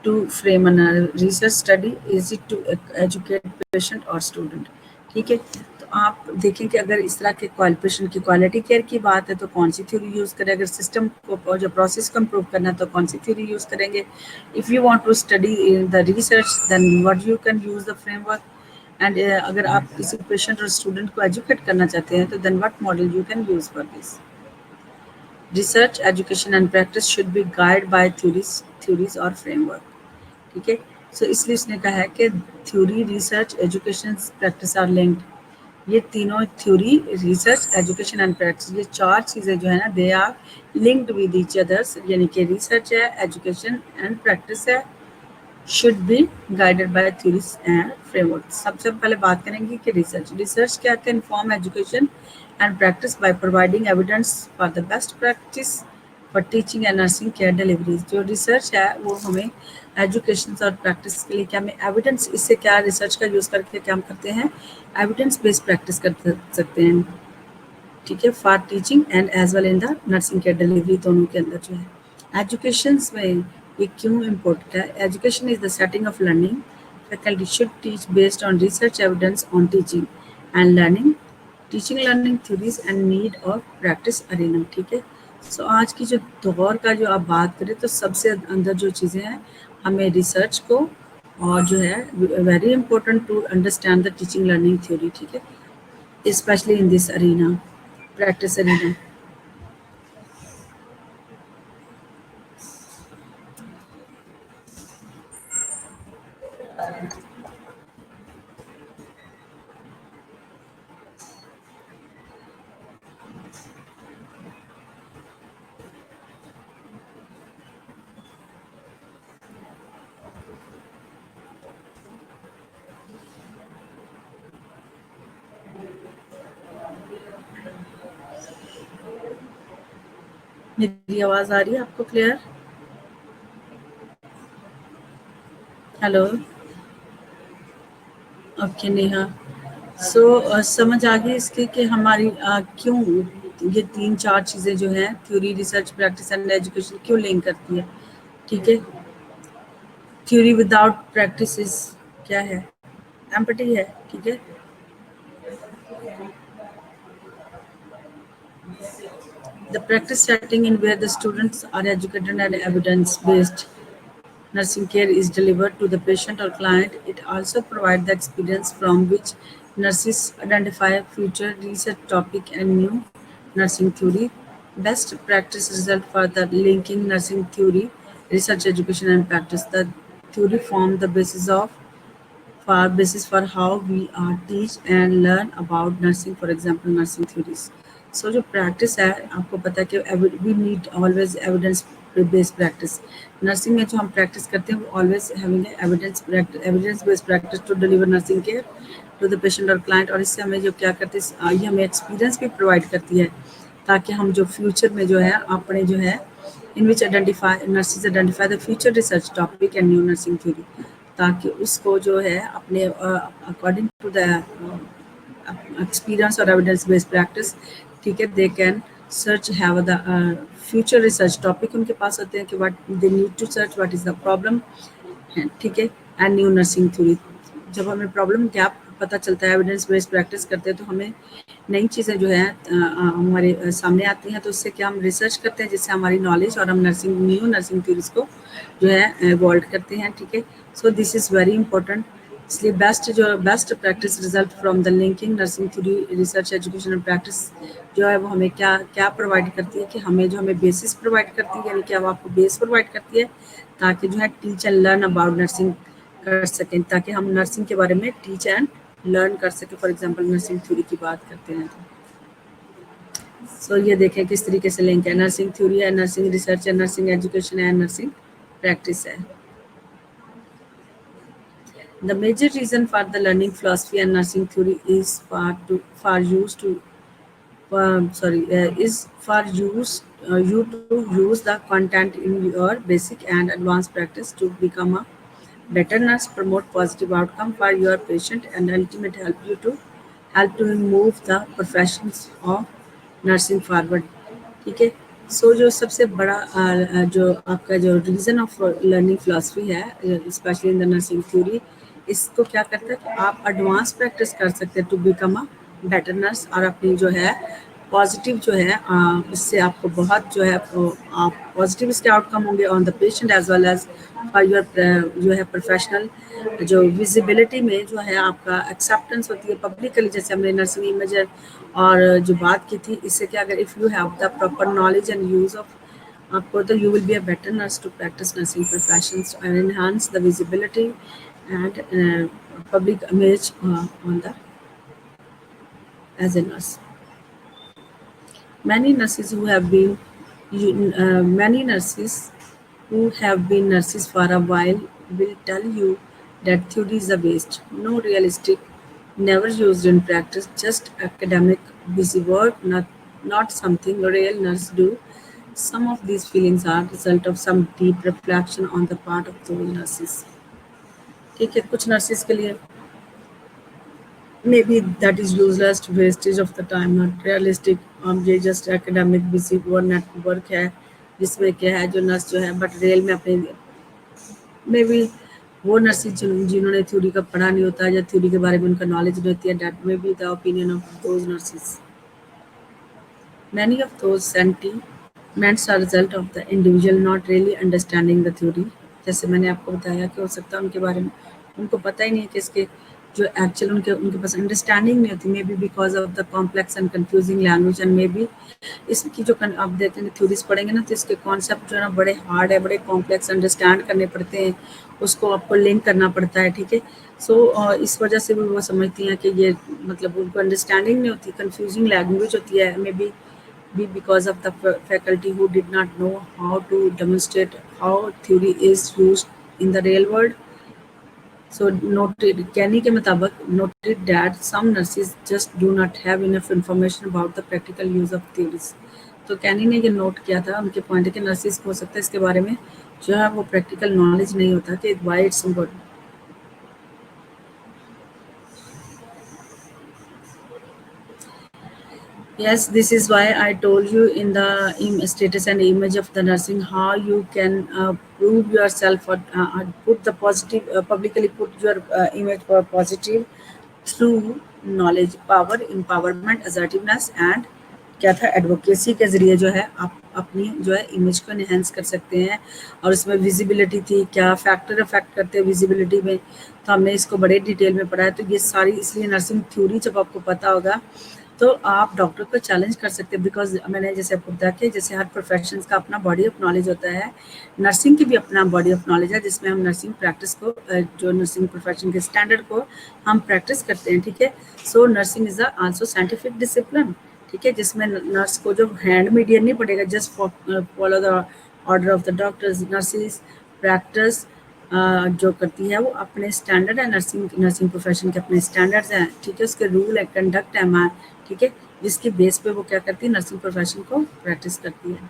to frame a research study? Is it to educate patient or student? ठीक है, तो आप देखें कि अगर इस तरह के पेशेंट की क्वालिटी केयर की बात है तो कौन सी थ्योरी यूज़ करें, अगर सिस्टम को और जो प्रोसेस को इम्प्रूव करना है तो कौन सी थ्योरी यूज़ करेंगे. If you want to study in the research then what you can use the framework. And अगर आप किसी पेशेंट और स्टूडेंट को एजुकेट करना चाहते हैं तो then what model you can use for this. Research, education and practice should be guided by theories और framework. ठीक है, सो इसलिए उसने कहा है कि theory, research, education, practice are linked. ये तीनों theory, research, education and practice, ये चार चीज़ें जो है ना they are linked with each others. यानी कि रिसर्च है, एजुकेशन एंड प्रैक्टिस है, should be guided by theories and framework. सबसे पहले बात करेंगे कि रिसर्च क्या है. Inform education and practice by providing evidence for the best practice for teaching and nursing care deliveries. जो रिसर्च है वो हमें एजुकेशन और प्रैक्टिस के लिए क्या हमें एविडेंस, इससे क्या रिसर्च का यूज़ करके क्या हम करते हैं, एविडेंस बेस्ड प्रैक्टिस कर सकते हैं. ठीक है, for teaching and as well in the nursing care delivery, दोनों के अंदर जो है एजुकेशन में ये क्यों इम्पोर्टेंट है. Education is the setting of learning. Faculty should teach based on research evidence on teaching and learning, teaching learning theories and need और प्रैक्टिस अरेना. ठीक है, सो आज की जो दौर का जो आप बात करें तो सबसे अंदर जो चीज़ें हैं, हमें रिसर्च को और जो है very important to understand the teaching learning theory. ठीक है, especially in this arena, practice arena. मेरी आवाज़ आ रही है आपको clear? Hello, okay Neha. So समझ आ गई इसके कि हमारी क्यों ये तीन चार चीज़ें जो हैं theory, research, practice and education क्यों लिंक करती है. ठीक है, थ्योरी विदाउट प्रैक्टिस इज क्या है, एम्पटी है. ठीक है, the practice setting in where the students are educated and evidence based nursing care is delivered to the patient or client. It also provides the experience from which nurses identify future research topic and new nursing theory. Best practice result for the linking nursing theory, research, education and practice. The theory form the basis for how we teach and learn about nursing, for example nursing theories. So जो practice है आपको पता है कि we need always evidence based practice. Nursing में जो हम practice करते हैं वो always having evidence based practice to deliver nursing care to the patient और क्लाइंट. और इससे हमें जो क्या करते हैं, ये हमें एक्सपीरियंस भी प्रोवाइड करती है ताकि हम जो फ्यूचर में जो है अपने जो है in which identify nurses identify the future research topic and new nursing theory, ताकि उसको जो है अपने अकॉर्डिंग टू द एक्सपीरियंस और एविडेंस बेस्ड प्रैक्टिस. ठीक है, they can search have the future research topic उनके पास होते हैं कि what they need to search, what is the problem है. ठीक है, एंड न्यू नर्सिंग थ्योरी. जब हमें प्रॉब्लम गैप पता चलता है, एविडेंस बेस्ड प्रैक्टिस करते हैं तो हमें नई चीज़ें जो है हमारे सामने आती हैं. तो उससे क्या हम रिसर्च करते हैं जिससे हमारी नॉलेज और हम न्यू नर्सिंग थ्योरीज को जो है एवॉल्व करते हैं. ठीक है, so this is very important. इसलिए best practice result from the linking nursing theory, research, education and practice जो है वो हमें क्या क्या प्रोवाइड करती है कि हमें बेसिस प्रोवाइड करती है, यानी कि अब आपको बेस प्रोवाइड करती है ताकि जो है teach and learn about nursing कर सकें, ताकि हम नर्सिंग के बारे में टीच एंड लर्न कर सकें. फॉर एग्जांपल नर्सिंग थ्योरी की बात करते हैं तो सो ये देखें किस तरीके से लिंक है. नर्सिंग थ्योरी है, नर्सिंग रिसर्च है, नर्सिंग एजुकेशन है, नर्सिंग प्रैक्टिस है. The major reason for the learning philosophy and nursing theory is for use to is for use you to use the content in your basic and advanced practice to become a better nurse, promote positive outcome for your patient, and ultimately help to move the professions of nursing forward. ठीक है। सो जो सबसे बड़ा जो आपका जो reason of learning philosophy है, specially in the nursing theory, इसको क्या करता है कि आप एडवांस प्रैक्टिस कर सकते हैं to become a better nurse, और अपनी जो है पॉजिटिव जो है इससे आपको बहुत जो है आप पॉजिटिव इसके आउटकम होंगे on the patient as well as for your जो है प्रोफेशनल जो विजिबिलिटी में जो है आपका एक्सेप्टेंस होती है पब्लिकली, जैसे हमने नर्सिंग इमेजर और जो बात की थी, इससे क्या अगर if you have the proper knowledge and use of आपको, तो you will be a better nurse to practice nursing professions and enhance the visibility and public image on the as a nurse. Many nurses who have been many nurses who have been nurses for a while will tell you that theory is a waste, no realistic, never used in practice, just academic busy work, not something a real nurse do. Some of these feelings are result of some deep reflection on the part of those nurses. ठीक है, कुछ nurses के लिए maybe that is useless wastage of the time, not realistic, ये just academic busy work है जिसमें क्या है जो नर्स जो है बट रियल में अपने मे बी वो नर्सिंग जिन्होंने थ्योरी का पढ़ा नहीं होता या थ्योरी के बारे में उनका नॉलेज नहीं होती है, that may be the opinion of those nurses. Many of those sentiments are result of the individual not really understanding the theory. जैसे मैंने आपको बताया कि हो सकता है उनके बारे में उनको पता ही नहीं है कि इसके जो एक्चुअल उनके उनके पास अंडरस्टैंडिंग नहीं होती, may be because of the complex and confusing language, and may be इसकी जो आप देखेंगे थ्योरीज पढ़ेंगे ना तो इसके कॉन्सेप्ट जो है ना बड़े हार्ड है, बड़े कॉम्प्लेक्स अंडरस्टैंड करने पड़ते हैं, उसको आपको लिंक करना पड़ता है. ठीक है. सो इस वजह से भी वो समझती हैं कि ये मतलब उनको अंडरस्टैंडिंग नहीं होती, कंफ्यूजिंग लैंग्वेज होती है, may be because of the faculty who did not know how to demonstrate how theory is used in the real world. So noted Kenny के मुताबिक noted that some nurses just do not have enough information about the practical use of theories. तो कैनी ने ये note किया था, उनके point है कि नर्सिस को हो सकता है इसके बारे में जो है वो प्रैक्टिकल नॉलेज नहीं होता कि why it's important. Yes, this is why I told you in the status and image of the nursing how you can prove yourself or put the positive, publicly put your image for positive through knowledge, power, empowerment, assertiveness and क्या था advocacy के ज़रिए जो है आप अपनी जो है इमेज को इनहेंस कर सकते हैं. और उसमें विजिबिलिटी थी, क्या फैक्टर अफेक्ट करते हैं विजिबिलिटी में, तो हमने इसको बड़े डिटेल में पढ़ा है. तो ये सारी इसलिए नर्सिंग थ्योरी जब आपको पता होगा तो आप डॉक्टर को चैलेंज कर सकते हैं, बिकॉज मैंने जैसे आपको बताया कि जैसे हर प्रोफेशन का अपना बॉडी ऑफ नॉलेज होता है, नर्सिंग की भी अपना बॉडी ऑफ नॉलेज है जिसमें हम नर्सिंग प्रैक्टिस को जो नर्सिंग प्रोफेशन के स्टैंडर्ड को हम प्रैक्टिस करते हैं. ठीक है. सो nursing is also scientific discipline. ठीक है, जिसमें नर्स को जो हैंड मीडियन नहीं पड़ेगा, just follow the order of the doctors. Nurses practice जो करती है वो अपने स्टैंडर्ड है, नर्सिंग नर्सिंग प्रोफेशन के अपने स्टैंडर्ड्स हैं. ठीक है, उसके रूल है, कंडक्ट है मैम. ठीक है, जिसकी बेस पे वो क्या करती है नर्सिंग प्रोफेशन को प्रैक्टिस करती है.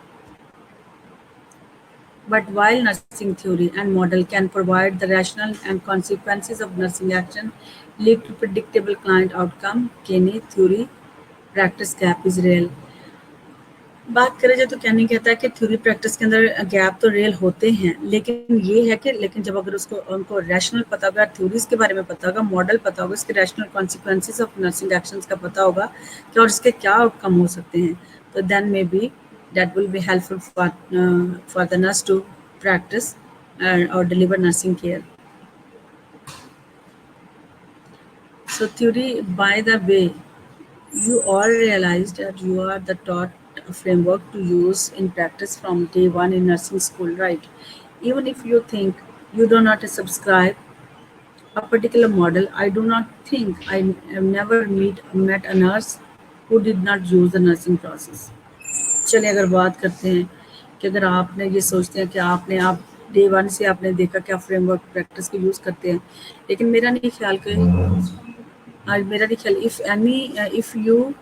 But while nursing theory and model can provide the rationale and consequences of nursing action lead to predictable client outcome, Kenny theory practice gap is real. बात करें जाए तो कहने कहता है कि थ्योरी प्रैक्टिस के अंदर गैप तो रियल होते हैं, लेकिन ये है कि लेकिन जब अगर उसको उनको रैशनल पता होगा, थ्योरीज के बारे में पता होगा, मॉडल पता होगा, इसके rational consequences of nursing actions का पता होगा कि और इसके क्या आउटकम हो सकते हैं, तो then maybe that will be helpful for the nurse to practice और deliver nursing care. So theory, by the way, you all realize that you are the taught a framework to use in practice from day one in nursing school, right? Even if you think you do not subscribe a particular model, I do not think I have never met a nurse who did not use the nursing process. चलिए अगर बात करते हैं कि अगर आपने ये सोचते हैं कि आप डे वन से आपने देखा कि आप फ्रेमवर्क प्रैक्टिस को यूज़ करते हैं, लेकिन मेरा नहीं ख्याल कि आज मेरा नहीं ख्याल if you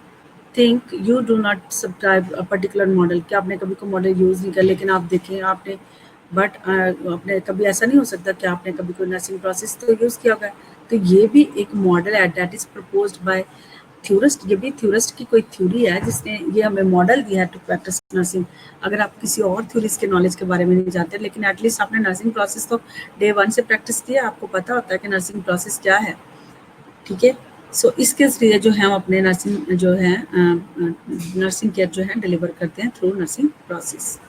think you do not subscribe a particular model, कि आपने कभी कोई मॉडल यूज़ नहीं किया लेकिन आप देखें आपने बट आपने कभी ऐसा नहीं हो सकता कि आपने कभी कोई नर्सिंग प्रोसेस तो यूज़ किया होगा. तो ये भी एक मॉडल है that is proposed by theorist, ये भी थ्योरिस्ट की कोई थ्योरी है जिसने ये हमें मॉडल दिया है टू प्रैक्टिस नर्सिंग। अगर आप किसी और थ्योरीज के नॉलेज के बारे में नहीं जानते, लेकिन एटलीस्ट आपने नर्सिंग प्रोसेस तो डे 1 से प्रैक्टिस किया, आपको पता होता है कि नर्सिंग प्रोसेस क्या है। ठीक है, सो इसके जरिए जो है हम अपने नर्सिंग जो है नर्सिंग केयर जो है डिलीवर करते हैं through nursing process.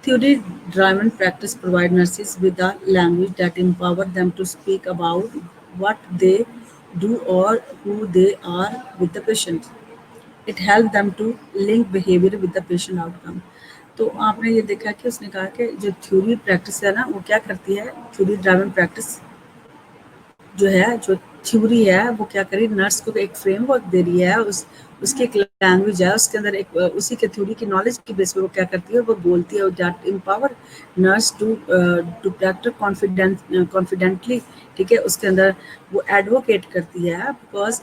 Theory driven practice provide nurses with a language that empower them to speak about what they do or who they are with the patient. It helps them to link behavior with the patient outcome. तो आपने ये देखा कि उसने कहा कि जो theory practice है ना, वो क्या करती है, थ्योरी ड्राइवन प्रैक्टिस जो है, जो थ्योरी है वो क्या करी, नर्स को एक फ्रेमवर्क दे रही है, उसकी एक लैंग्वेज है, उसके अंदर एक उसी के थ्योरी की नॉलेज की बेस पे वो क्या करती है, वो बोलती है that empower nurse to practice confidently. ठीक है, उसके अंदर वो एडवोकेट करती है, बिकॉज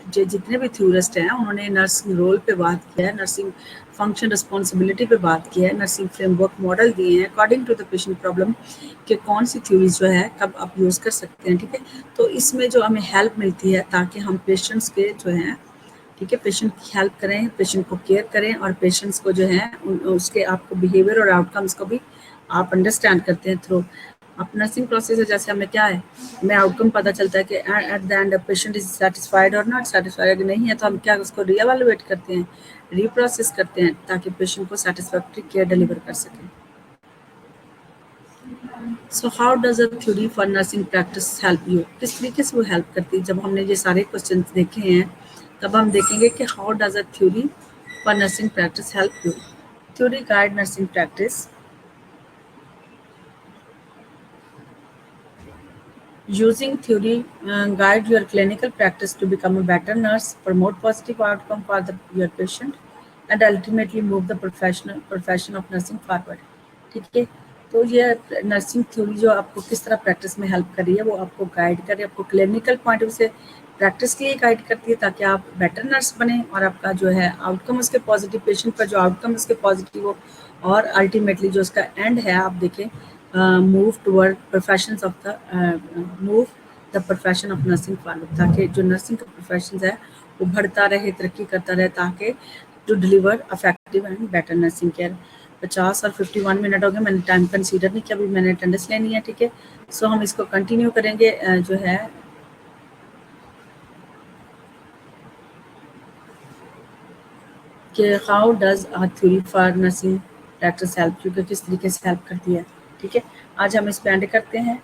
जो जितने भी थ्योरिस्ट हैं उन्होंने नर्सिंग रोल पे बात किया है, नर्सिंग फंक्शन रिस्पॉन्सिबिलिटी पे बात की है, नर्सिंग फ्रेमवर्क मॉडल दिए हैं according to the patient problem कि कौन सी थ्योरीज जो है कब आप यूज़ कर सकते हैं। ठीक है, तो इसमें जो हमें हेल्प मिलती है ताकि हम पेशेंट्स के जो हैं, ठीक है, पेशेंट की हेल्प करें, पेशेंट को केयर करें, और पेशेंट्स को जो है उसके आपको बिहेवियर और आउटकम्स को भी आप अंडरस्टैंड करते हैं थ्रू। अब नर्सिंग प्रोसेस है, जैसे हमें क्या है, हमें आउटकम पता चलता है कि at the end patient is satisfied और नॉट सेटिस्फाइड। अगर नहीं है तो हम क्या उसको रीएवैल्यूएट करते हैं, रीप्रोसेस करते हैं, ताकि पेशेंट को सेटिस्फैक्ट्री केयर डिलीवर कर सकें। So how does a theory for nursing practice help you, किस तरीके से वो हेल्प करती है। जब हमने ये सारे क्वेश्चन देखे हैं, तब हम देखेंगे कि how does a theory for nursing practice help you. Theory guide nursing practice. Using theory guide your clinical practice to become a better nurse, promote positive outcome for your patient, and ultimately move the profession of nursing forward. ठीक है, तो ये nursing theory जो आपको किस तरह practice में help कर रही है, वो आपको गाइड करे, आपको क्लिनिकल पॉइंट ऑफ से प्रैक्टिस के लिए गाइड करती है, ताकि आप बेटर नर्स बने और आपका जो है आउटकम उसके पॉजिटिव, पेशेंट का जो आउटकम उसके पॉजिटिव हो, और अल्टीमेटली जो उसका एंड है आप देखें, move toward professions of the move the profession of nursing forward, ताकि जो नर्सिंग का प्रोफेशन है वो बढ़ता रहे, तरक्की करता रहे, ताकि to deliver effective and better nursing care. 50 और 51 मिनट हो गए, मैंने टाइम कंसीडर नहीं किया, अभी मैंने अटेंडेंस लेनी है। ठीक है, सो हम इसको कंटिन्यू करेंगे जो है कि how does a theory for nursing practice help you, किस तरीके से हेल्प करती है। ठीक है, आज हम इस पे एंड करते हैं।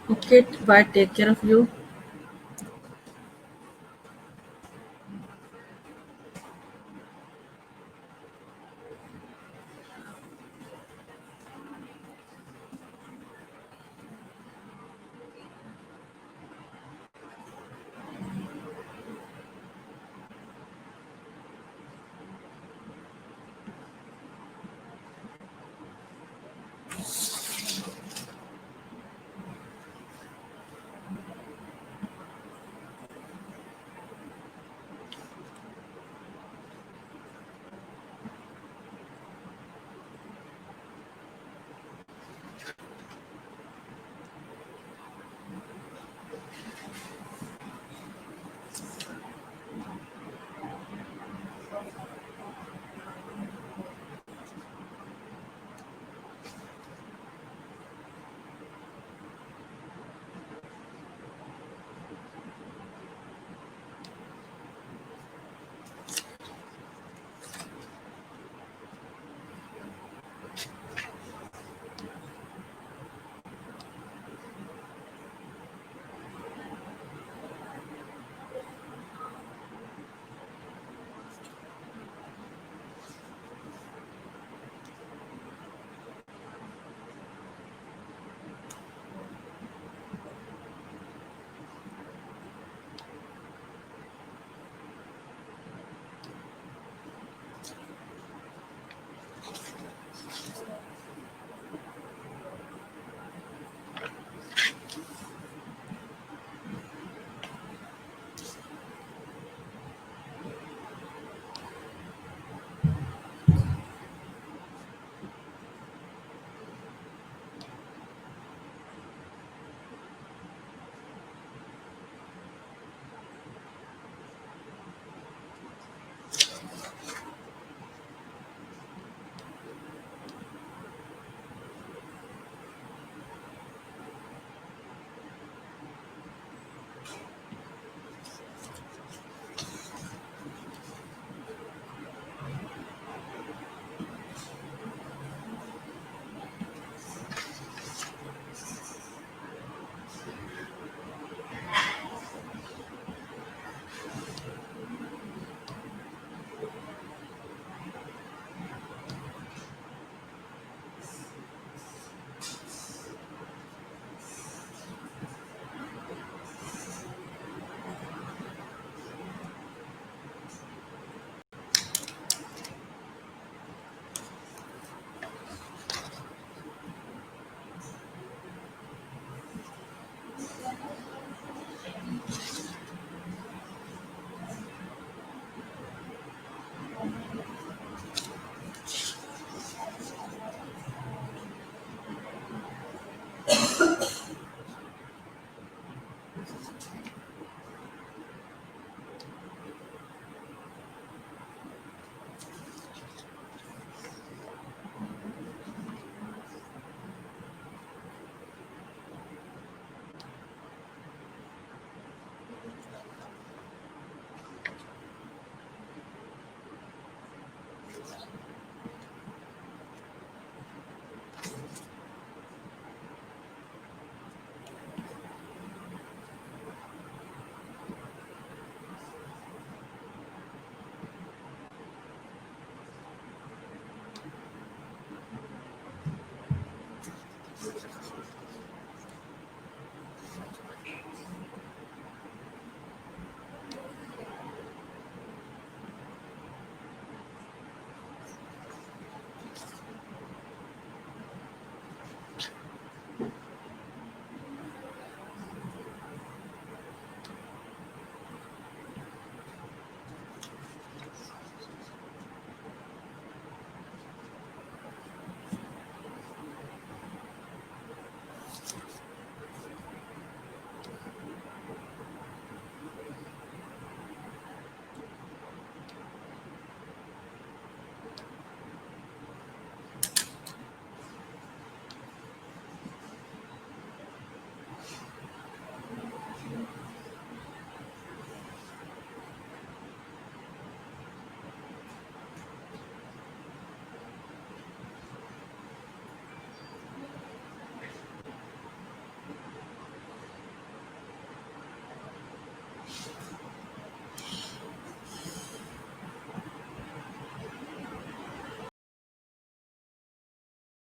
Okay, bye. Take care of you.